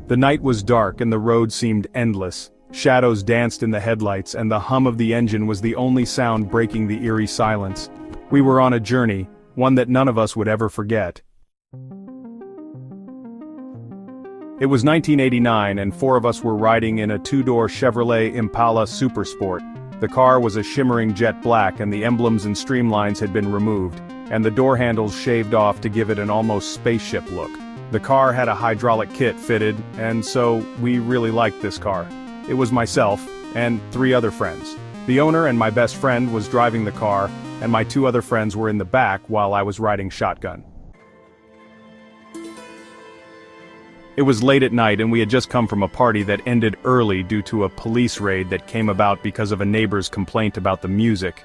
The night was dark and the road seemed endless. Shadows danced in the headlights and the hum of the engine was the only sound breaking the eerie silence. We were on a journey, one that none of us would ever forget. It was 1989 and four of us were riding in a two-door Chevrolet Impala Super Sport. The car was a shimmering jet black and the emblems and streamlines had been removed, and the door handles shaved off to give it an almost spaceship look. The car had a hydraulic kit fitted, and so we really liked this car. It was myself, and three other friends. The owner and my best friend was driving the car, and my two other friends were in the back while I was riding shotgun. It was late at night and we had just come from a party that ended early due to a police raid that came about because of a neighbor's complaint about the music.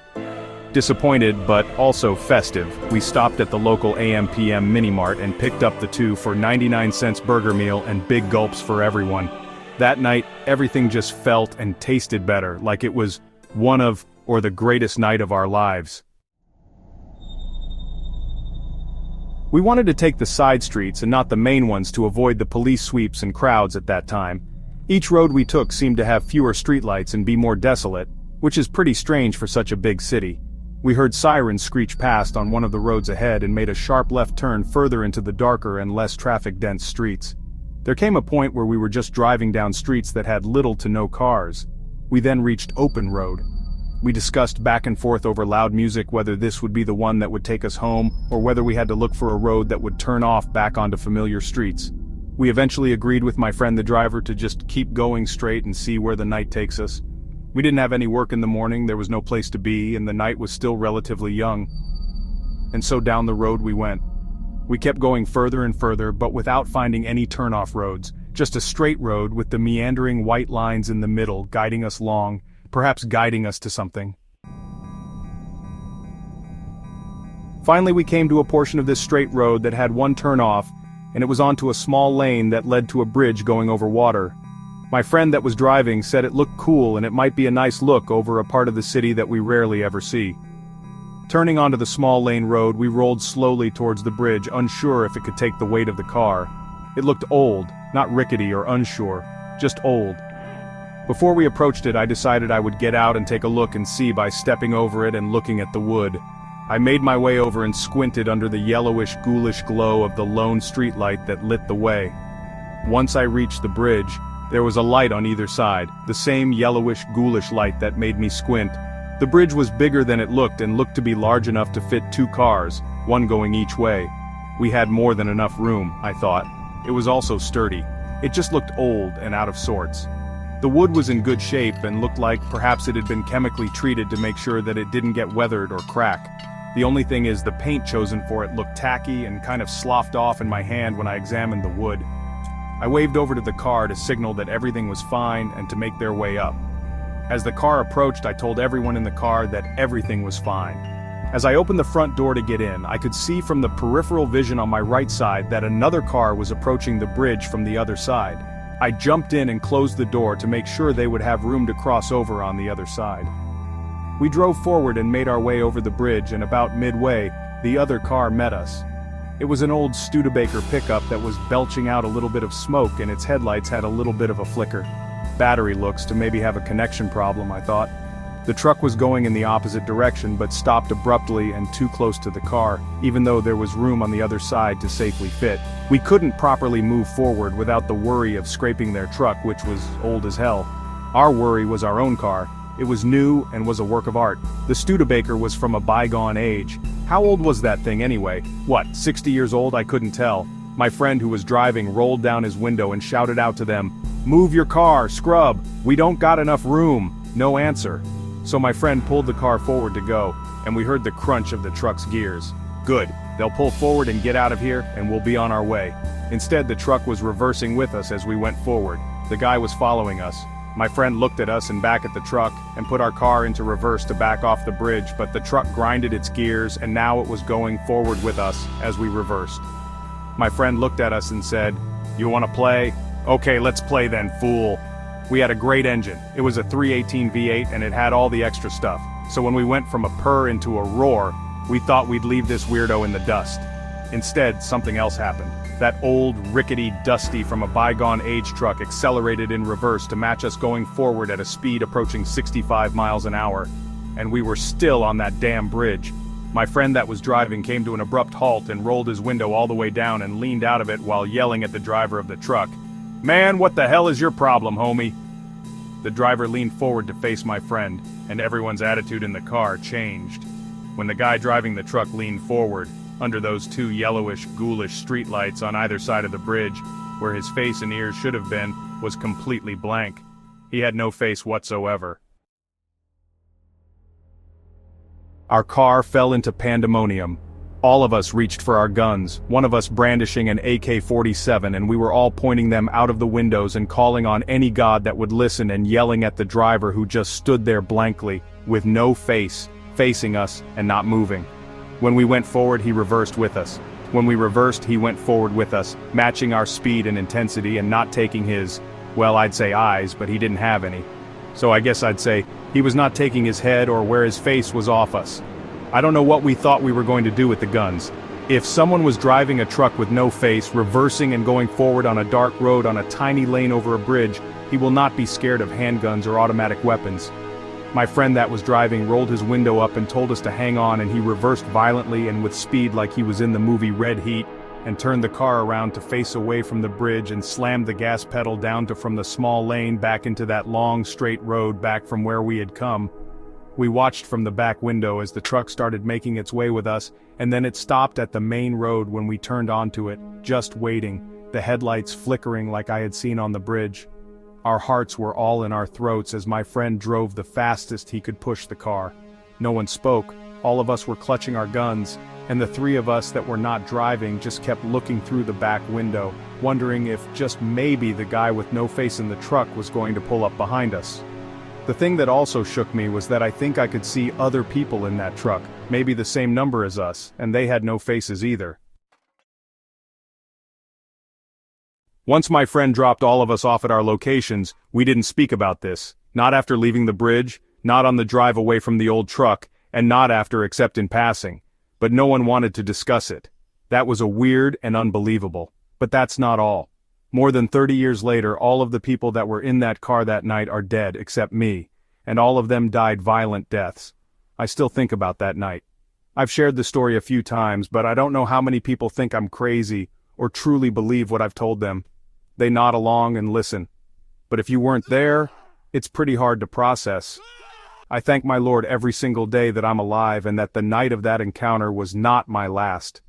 Disappointed but also festive, we stopped at the local AM/PM mini-mart and picked up the two for 99-cent burger meal and big gulps for everyone. That night, everything just felt and tasted better, like it was one of, or the greatest night of our lives. We wanted to take the side streets and not the main ones to avoid the police sweeps and crowds at that time. Each road we took seemed to have fewer streetlights and be more desolate, which is pretty strange for such a big city. We heard sirens screech past on one of the roads ahead and made a sharp left turn further into the darker and less traffic-dense streets. There came a point where we were just driving down streets that had little to no cars. We then reached open road. We discussed back and forth over loud music whether this would be the one that would take us home, or whether we had to look for a road that would turn off back onto familiar streets. We eventually agreed with my friend the driver to just keep going straight and see where the night takes us. We didn't have any work in the morning, there was no place to be, and the night was still relatively young. And so down the road we went. We kept going further and further, but without finding any turn-off roads, just a straight road with the meandering white lines in the middle guiding us along, perhaps guiding us to something. Finally we came to a portion of this straight road that had one turn-off, and it was onto a small lane that led to a bridge going over water. My friend that was driving said it looked cool and it might be a nice look over a part of the city that we rarely ever see. Turning onto the small lane road, we rolled slowly towards the bridge, unsure if it could take the weight of the car. It looked old, not rickety or unsure, just old. Before we approached it, I decided I would get out and take a look and see by stepping over it and looking at the wood. I made my way over and squinted under the yellowish, ghoulish glow of the lone streetlight that lit the way. Once I reached the bridge, there was a light on either side, the same yellowish, ghoulish light that made me squint. The bridge was bigger than it looked and looked to be large enough to fit two cars, one going each way. We had more than enough room, I thought. It was also sturdy. It just looked old and out of sorts. The wood was in good shape and looked like perhaps it had been chemically treated to make sure that it didn't get weathered or crack. The only thing is the paint chosen for it looked tacky and kind of sloughed off in my hand when I examined the wood. I waved over to the car to signal that everything was fine and to make their way up. As the car approached, I told everyone in the car that everything was fine. As I opened the front door to get in, I could see from the peripheral vision on my right side that another car was approaching the bridge from the other side. I jumped in and closed the door to make sure they would have room to cross over on the other side. We drove forward and made our way over the bridge, and about midway, the other car met us. It was an old Studebaker pickup that was belching out a little bit of smoke and its headlights had a little bit of a flicker. Battery looks to maybe have a connection problem, I thought. The truck was going in the opposite direction but stopped abruptly and too close to the car, even though there was room on the other side to safely fit. We couldn't properly move forward without the worry of scraping their truck, which was old as hell. Our worry was our own car. It was new and was a work of art. The Studebaker was from a bygone age. How old was that thing anyway? What, 60 years old? I couldn't tell. My friend who was driving rolled down his window and shouted out to them, "Move your car, scrub! We don't got enough room!" No answer. So my friend pulled the car forward to go, and we heard the crunch of the truck's gears. Good, they'll pull forward and get out of here, and we'll be on our way. Instead, the truck was reversing with us as we went forward. The guy was following us. My friend looked at us and back at the truck, and put our car into reverse to back off the bridge, but the truck grinded its gears, and now it was going forward with us as we reversed. My friend looked at us and said, "You wanna play? Okay, let's play then, fool." We had a great engine. It was a 318 V8 and it had all the extra stuff. So when we went from a purr into a roar, we thought we'd leave this weirdo in the dust. Instead, something else happened. That old, rickety, dusty from a bygone age truck accelerated in reverse to match us going forward at a speed approaching 65 miles an hour. And we were still on that damn bridge. My friend that was driving came to an abrupt halt and rolled his window all the way down and leaned out of it while yelling at the driver of the truck. "Man, what the hell is your problem, homie?" The driver leaned forward to face my friend, and everyone's attitude in the car changed. When the guy driving the truck leaned forward, under those two yellowish, ghoulish streetlights on either side of the bridge, where his face and ears should have been, was completely blank. He had no face whatsoever. Our car fell into pandemonium. All of us reached for our guns, one of us brandishing an AK-47, and we were all pointing them out of the windows and calling on any god that would listen and yelling at the driver who just stood there blankly, with no face, facing us and not moving. When we went forward, he reversed with us. When we reversed, he went forward with us, matching our speed and intensity and not taking his, well, I'd say eyes, but he didn't have any. So I guess I'd say, he was not taking his head or where his face was off us. I don't know what we thought we were going to do with the guns. If someone was driving a truck with no face, reversing and going forward on a dark road on a tiny lane over a bridge, he will not be scared of handguns or automatic weapons. My friend that was driving rolled his window up and told us to hang on, and he reversed violently and with speed like he was in the movie Red Heat, and turned the car around to face away from the bridge and slammed the gas pedal down to from the small lane back into that long straight road back from where we had come. We watched from the back window as the truck started making its way with us, and then it stopped at the main road when we turned onto it, just waiting, the headlights flickering like I had seen on the bridge. Our hearts were all in our throats as my friend drove the fastest he could push the car. No one spoke, all of us were clutching our guns, and the three of us that were not driving just kept looking through the back window, wondering if just maybe the guy with no face in the truck was going to pull up behind us. The thing that also shook me was that I think I could see other people in that truck, maybe the same number as us, and they had no faces either. Once my friend dropped all of us off at our locations, we didn't speak about this, not after leaving the bridge, not on the drive away from the old truck, and not after except in passing. But no one wanted to discuss it. That was a weird and unbelievable. But that's not all. More than 30 years later, all of the people that were in that car that night are dead except me, and all of them died violent deaths. I still think about that night. I've shared the story a few times, but I don't know how many people think I'm crazy or truly believe what I've told them. They nod along and listen. But if you weren't there, it's pretty hard to process. I thank my Lord every single day that I'm alive and that the night of that encounter was not my last.